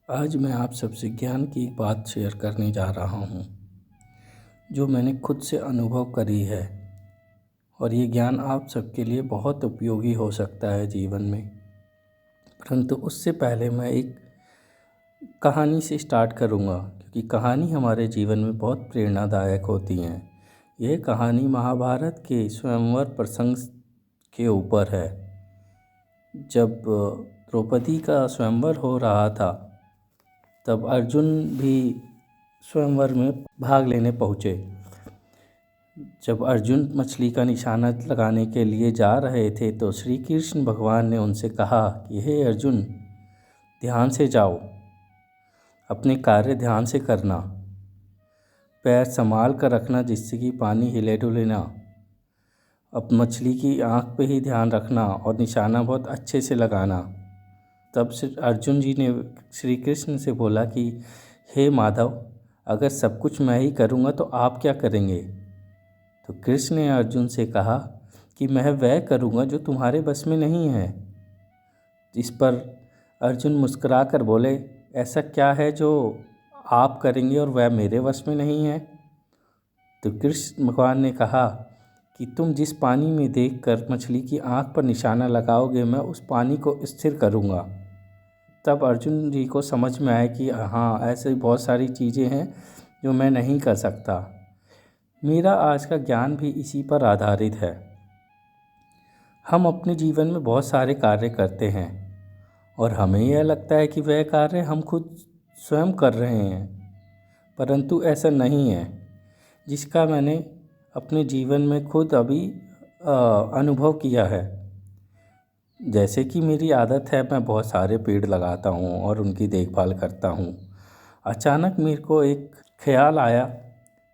आज मैं आप सबसे ज्ञान की एक बात शेयर करने जा रहा हूँ जो मैंने खुद से अनुभव करी है। और ये ज्ञान आप सबके लिए बहुत उपयोगी हो सकता है जीवन में। परंतु उससे पहले मैं एक कहानी से स्टार्ट करूँगा, क्योंकि कहानी हमारे जीवन में बहुत प्रेरणादायक होती हैं। यह कहानी महाभारत के स्वयंवर प्रसंग के ऊपर है। जब द्रौपदी का स्वयंवर हो रहा था, तब अर्जुन भी स्वयंवर में भाग लेने पहुँचे। जब अर्जुन मछली का निशाना लगाने के लिए जा रहे थे, तो श्री कृष्ण भगवान ने उनसे कहा कि हे अर्जुन, ध्यान से जाओ, अपने कार्य ध्यान से करना, पैर संभाल कर रखना जिससे कि पानी हिले डुले ना। अब मछली की आँख पे ही ध्यान रखना और निशाना बहुत अच्छे से लगाना। तब से अर्जुन जी ने श्री कृष्ण से बोला कि हे माधव, अगर सब कुछ मैं ही करूँगा तो आप क्या करेंगे? तो कृष्ण ने अर्जुन से कहा कि मैं वह करूँगा जो तुम्हारे बस में नहीं है। इस पर अर्जुन मुस्कुरा कर बोले, ऐसा क्या है जो आप करेंगे और वह मेरे वश में नहीं है? तो कृष्ण भगवान ने कहा कि तुम जिस पानी में देखकर मछली की आँख पर निशाना लगाओगे, मैं उस पानी को स्थिर करूँगा। तब अर्जुन जी को समझ में आया कि हाँ, ऐसे बहुत सारी चीज़ें हैं जो मैं नहीं कर सकता। मेरा आज का ज्ञान भी इसी पर आधारित है। हम अपने जीवन में बहुत सारे कार्य करते हैं और हमें यह लगता है कि वह कार्य हम खुद स्वयं कर रहे हैं, परंतु ऐसा नहीं है, जिसका मैंने अपने जीवन में खुद अभी अनुभव किया है। जैसे कि मेरी आदत है, मैं बहुत सारे पेड़ लगाता हूँ और उनकी देखभाल करता हूँ। अचानक मेरे को एक ख्याल आया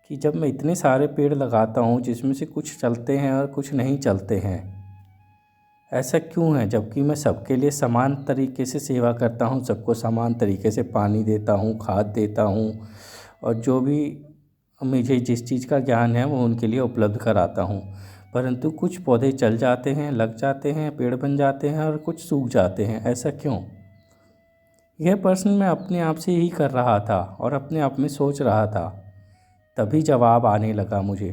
कि जब मैं इतने सारे पेड़ लगाता हूँ जिसमें से कुछ चलते हैं और कुछ नहीं चलते हैं, ऐसा क्यों है? जबकि मैं सबके लिए समान तरीके से सेवा करता हूँ, सबको समान तरीके से पानी देता हूँ, खाद देता हूँ, और जो भी मुझे जिस चीज़ का ज्ञान है वो उनके लिए उपलब्ध कराता हूँ। परंतु कुछ पौधे चल जाते हैं, लग जाते हैं, पेड़ बन जाते हैं और कुछ सूख जाते हैं। ऐसा क्यों? यह प्रश्न मैं अपने आप से ही कर रहा था और अपने आप में सोच रहा था। तभी जवाब आने लगा मुझे,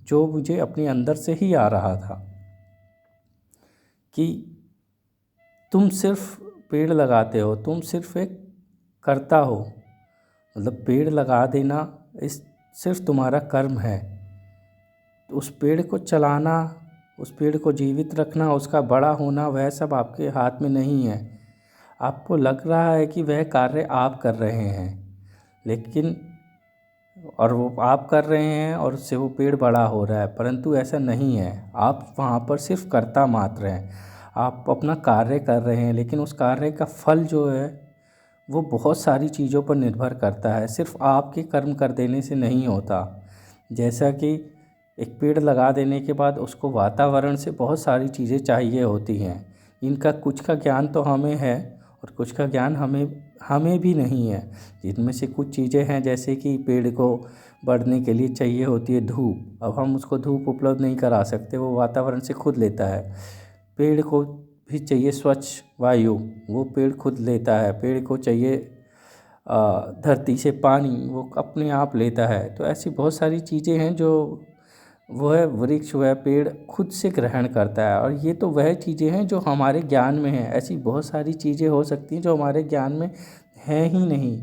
जो मुझे अपने अंदर से ही आ रहा था, कि तुम सिर्फ पेड़ लगाते हो, तुम सिर्फ एक कर्ता हो। मतलब पेड़ लगा देना इस सिर्फ तुम्हारा कर्म है। तो उस पेड़ को चलाना, उस पेड़ को जीवित रखना, उसका बड़ा होना, वह सब आपके हाथ में नहीं है। आपको लग रहा है कि वह कार्य आप कर रहे हैं, लेकिन और वो आप कर रहे हैं और उससे वो पेड़ बड़ा हो रहा है, परंतु ऐसा नहीं है। आप वहाँ पर सिर्फ कर्ता मात्र हैं। आप अपना कार्य कर रहे हैं, लेकिन उस कार्य का फल जो है वो बहुत सारी चीज़ों पर निर्भर करता है, सिर्फ आपके कर्म कर देने से नहीं होता। जैसा कि एक पेड़ लगा देने के बाद उसको वातावरण से बहुत सारी चीज़ें चाहिए होती हैं। इनका कुछ का ज्ञान तो हमें है और कुछ का ज्ञान हमें भी नहीं है। जिनमें से कुछ चीज़ें हैं, जैसे कि पेड़ को बढ़ने के लिए चाहिए होती है धूप। अब हम उसको धूप उपलब्ध नहीं करा सकते, वो वातावरण से खुद लेता है। पेड़ को भी चाहिए स्वच्छ वायु, वो पेड़ खुद लेता है। पेड़ को चाहिए धरती से पानी, वो अपने आप लेता है। तो ऐसी बहुत सारी चीज़ें हैं जो वह वृक्ष, वह पेड़ खुद से ग्रहण करता है। और ये तो वह चीज़ें हैं जो हमारे ज्ञान में हैं। ऐसी बहुत सारी चीज़ें हो सकती हैं जो हमारे ज्ञान में हैं ही नहीं,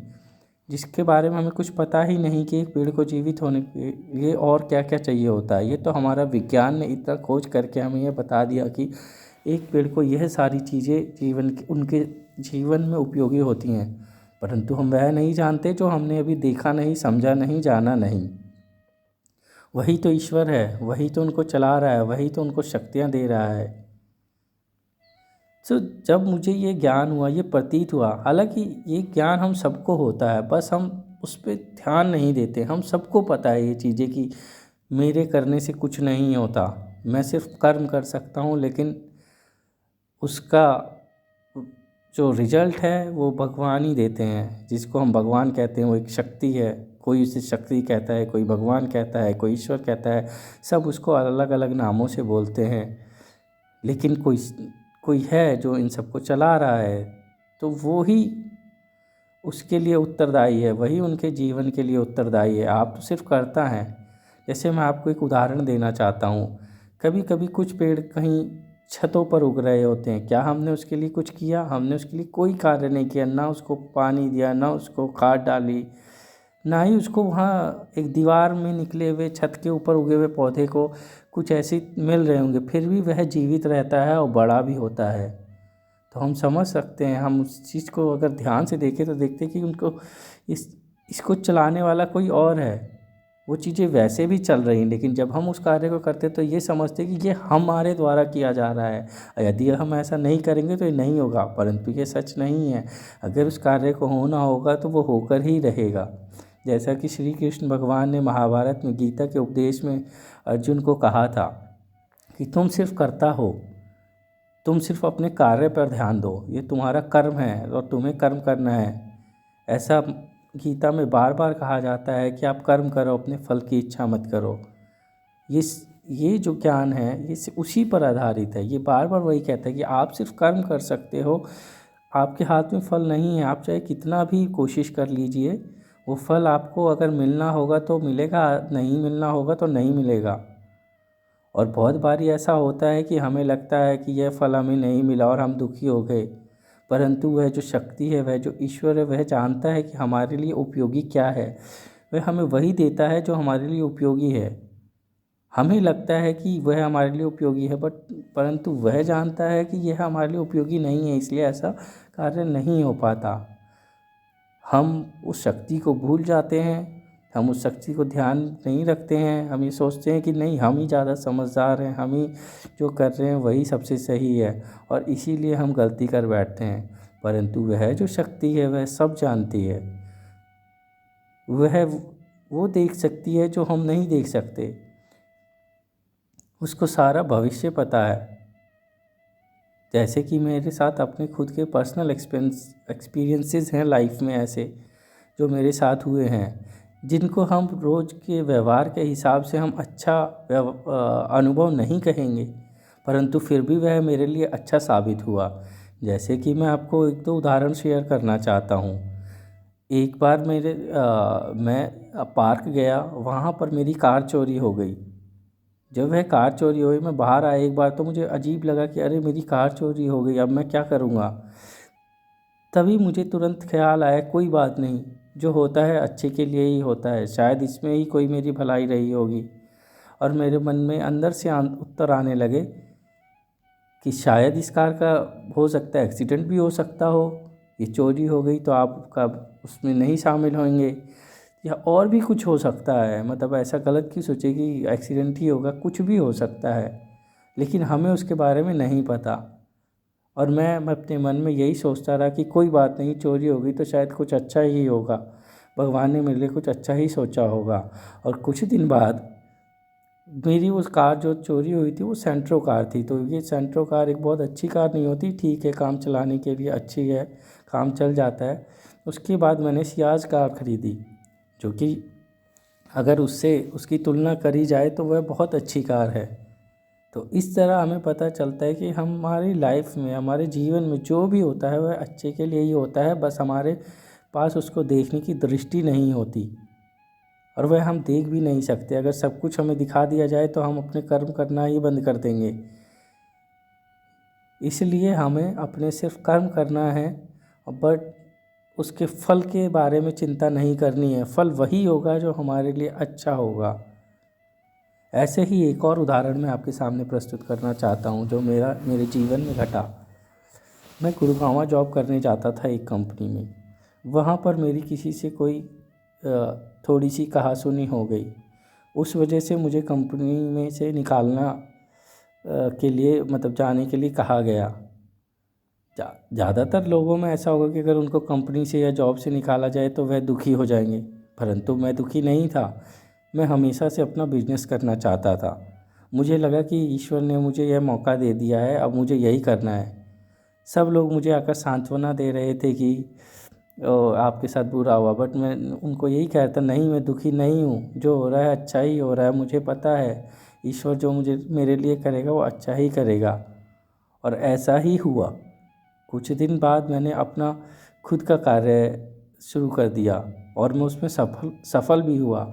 जिसके बारे में हमें कुछ पता ही नहीं कि एक पेड़ को जीवित होने के लिए और क्या क्या चाहिए होता है। ये तो हमारा विज्ञान ने इतना खोज करके हमें यह बता दिया कि एक पेड़ को यह सारी चीज़ें उनके जीवन में उपयोगी होती हैं, परंतु हम वह नहीं जानते जो हमने अभी देखा नहीं, समझा नहीं, जाना नहीं। वही तो ईश्वर है, वही तो उनको चला रहा है, वही तो उनको शक्तियाँ दे रहा है। तो जब मुझे ये ज्ञान हुआ, ये प्रतीत हुआ, हालांकि ये ज्ञान हम सबको होता है, बस हम उस पर ध्यान नहीं देते। हम सबको पता है ये चीज़ें कि मेरे करने से कुछ नहीं होता, मैं सिर्फ कर्म कर सकता हूँ, लेकिन उसका जो रिजल्ट है वो भगवान ही देते हैं। जिसको हम भगवान कहते हैं वो एक शक्ति है। कोई उसे शक्ति कहता है, कोई भगवान कहता है, कोई ईश्वर कहता है। सब उसको अलग अलग नामों से बोलते हैं, लेकिन कोई कोई है जो इन सबको चला रहा है। तो वो ही उसके लिए उत्तरदायी है, वही उनके जीवन के लिए उत्तरदायी है। आप तो सिर्फ करता हैं। जैसे मैं आपको एक उदाहरण देना चाहता हूँ। कभी कभी कुछ पेड़ कहीं छतों पर उग रहे होते हैं, क्या हमने उसके लिए कुछ किया? हमने उसके लिए कोई कार्य नहीं किया, ना उसको पानी दिया, ना उसको खाद डाली, ना ही उसको वहाँ एक दीवार में निकले हुए छत के ऊपर उगे हुए पौधे को कुछ ऐसे मिल रहे होंगे, फिर भी वह जीवित रहता है और बड़ा भी होता है। तो हम समझ सकते हैं, हम उस चीज़ को अगर ध्यान से देखें तो देखते हैं कि उनको इसको चलाने वाला कोई और है। वो चीज़ें वैसे भी चल रही हैं, लेकिन जब हम उस कार्य को करते तो ये समझते कि ये हमारे द्वारा किया जा रहा है, यदि हम ऐसा नहीं करेंगे तो ये नहीं होगा। परंतु ये सच नहीं है। अगर उस कार्य को होना होगा तो वो होकर ही रहेगा। जैसा कि श्री कृष्ण भगवान ने महाभारत में गीता के उपदेश में अर्जुन को कहा था कि तुम सिर्फ करता हो, तुम सिर्फ अपने कार्य पर ध्यान दो, ये तुम्हारा कर्म है और तुम्हें कर्म करना है। ऐसा गीता में बार बार कहा जाता है कि आप कर्म करो, अपने फल की इच्छा मत करो। ये जो ज्ञान है ये उसी पर आधारित है। ये बार बार वही कहता है कि आप सिर्फ कर्म कर सकते हो, आपके हाथ में फल नहीं है। आप चाहे कितना भी कोशिश कर लीजिए, वो फल आपको अगर मिलना होगा तो मिलेगा, नहीं मिलना होगा तो नहीं मिलेगा। और बहुत बारी ऐसा होता है कि हमें लगता है कि यह फल हमें नहीं मिला और हम दुखी हो गए, परंतु वह जो शक्ति है, वह जो ईश्वर है, वह जानता है कि हमारे लिए उपयोगी क्या है। वह हमें वही देता है जो हमारे लिए उपयोगी है। हमें लगता है कि वह हमारे लिए उपयोगी है, परंतु वह जानता है कि यह हमारे लिए उपयोगी नहीं है, इसलिए ऐसा कार्य नहीं हो पाता। हम उस शक्ति को भूल जाते हैं, हम उस शक्ति को ध्यान नहीं रखते हैं। हम ये सोचते हैं कि नहीं, हम ही ज़्यादा समझदार हैं, हम ही जो कर रहे हैं वही सबसे सही है, और इसीलिए हम गलती कर बैठते हैं। परंतु वह जो शक्ति है वह सब जानती है। वह वो देख सकती है जो हम नहीं देख सकते। उसको सारा भविष्य पता है। जैसे कि मेरे साथ अपने खुद के पर्सनल एक्सपीरियंसेस हैं लाइफ में, ऐसे जो मेरे साथ हुए हैं, जिनको हम रोज़ के व्यवहार के हिसाब से हम अच्छा अनुभव नहीं कहेंगे, परंतु फिर भी वह मेरे लिए अच्छा साबित हुआ। जैसे कि मैं आपको एक दो उदाहरण शेयर करना चाहता हूँ। एक बार मैं पार्क गया, वहाँ पर मेरी कार चोरी हो गई। जब वह कार चोरी हुई, मैं बाहर आया एक बार, तो मुझे अजीब लगा कि अरे मेरी कार चोरी हो गई, अब मैं क्या करूँगा। तभी मुझे तुरंत ख्याल आया, कोई बात नहीं, जो होता है अच्छे के लिए ही होता है, शायद इसमें ही कोई मेरी भलाई रही होगी। और मेरे मन में अंदर से उत्तर आने लगे कि शायद इस कार का हो सकता है एक्सीडेंट भी हो सकता हो, ये चोरी हो गई तो आपका उसमें नहीं शामिल होंगे, या और भी कुछ हो सकता है। मतलब ऐसा गलत क्यों सोचे कि एक्सीडेंट ही होगा, कुछ भी हो सकता है, लेकिन हमें उसके बारे में नहीं पता। और मैं अपने मन में यही सोचता रहा कि कोई बात नहीं, चोरी होगी तो शायद कुछ अच्छा ही होगा, भगवान ने मेरे लिए कुछ अच्छा ही सोचा होगा। और कुछ दिन बाद मेरी उस कार जो चोरी हुई थी वो सेंट्रो कार थी। तो ये सेंट्रो कार एक बहुत अच्छी कार नहीं होती, ठीक है, काम चलाने के लिए अच्छी है, काम चल जाता है। उसके बाद मैंने सियाज कार ख़रीदी, जो कि अगर उससे उसकी तुलना करी जाए तो वह बहुत अच्छी कार है। तो इस तरह हमें पता चलता है कि हमारी लाइफ में, हमारे जीवन में जो भी होता है वह अच्छे के लिए ही होता है, बस हमारे पास उसको देखने की दृष्टि नहीं होती, और वह हम देख भी नहीं सकते। अगर सब कुछ हमें दिखा दिया जाए तो हम अपने कर्म करना ही बंद कर देंगे। इसलिए हमें अपने सिर्फ कर्म करना है, बट उसके फल के बारे में चिंता नहीं करनी है। फल वही होगा जो हमारे लिए अच्छा होगा। ऐसे ही एक और उदाहरण मैं आपके सामने प्रस्तुत करना चाहता हूँ, जो मेरे जीवन में घटा। मैं गुड़गांव जॉब करने जाता था एक कंपनी में। वहाँ पर मेरी किसी से कोई थोड़ी सी कहासुनी हो गई। उस वजह से मुझे कंपनी में से निकालना के लिए, मतलब जाने के लिए कहा गया। ज़्यादातर लोगों में ऐसा होगा कि अगर उनको कंपनी से या जॉब से निकाला जाए तो वह दुखी हो जाएंगे, परंतु मैं दुखी नहीं था। मैं हमेशा से अपना बिजनेस करना चाहता था। मुझे लगा कि ईश्वर ने मुझे यह मौका दे दिया है, अब मुझे यही करना है। सब लोग मुझे आकर सांत्वना दे रहे थे कि आपके साथ बुरा हुआ, बट मैं उनको यही कहता, नहीं, मैं दुखी नहीं हूँ, जो हो रहा है अच्छा ही हो रहा है। मुझे पता है ईश्वर जो मुझे मेरे लिए करेगा वो अच्छा ही करेगा। और ऐसा ही हुआ। कुछ दिन बाद मैंने अपना खुद का कार्य शुरू कर दिया और मैं उसमें सफल भी हुआ।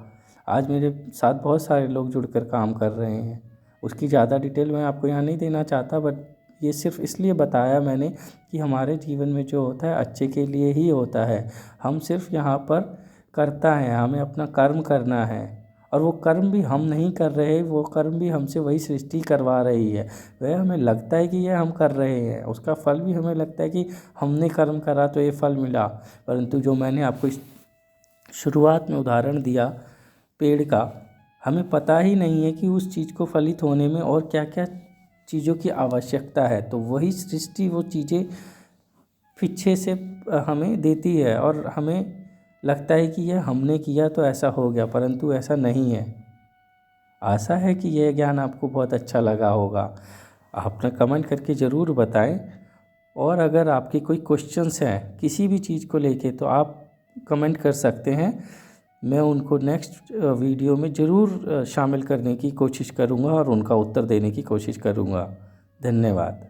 आज मेरे साथ बहुत सारे लोग जुड़कर काम कर रहे हैं। उसकी ज़्यादा डिटेल मैं आपको यहाँ नहीं देना चाहता, बट ये सिर्फ इसलिए बताया मैंने कि हमारे जीवन में जो होता है अच्छे के लिए ही होता है। हम सिर्फ यहाँ पर करता है, हमें अपना कर्म करना है, और वो कर्म भी हम नहीं कर रहे, वो कर्म भी हमसे वही सृष्टि करवा रही है। वह हमें लगता है कि ये हम कर रहे हैं, उसका फल भी हमें लगता है कि हमने कर्म करा तो ये फल मिला। परंतु जो मैंने आपको इस शुरुआत में उदाहरण दिया पेड़ का, हमें पता ही नहीं है कि उस चीज़ को फलित होने में और क्या क्या चीज़ों की आवश्यकता है। तो वही सृष्टि वो चीज़ें पीछे से हमें देती है और हमें लगता है कि यह हमने किया तो ऐसा हो गया, परंतु ऐसा नहीं है। आशा है कि यह ज्ञान आपको बहुत अच्छा लगा होगा। आपने कमेंट करके ज़रूर बताएं, और अगर आपके कोई क्वेश्चंस हैं किसी भी चीज़ को लेके तो आप कमेंट कर सकते हैं। मैं उनको नेक्स्ट वीडियो में ज़रूर शामिल करने की कोशिश करूँगा और उनका उत्तर देने की कोशिश करूँगा। धन्यवाद।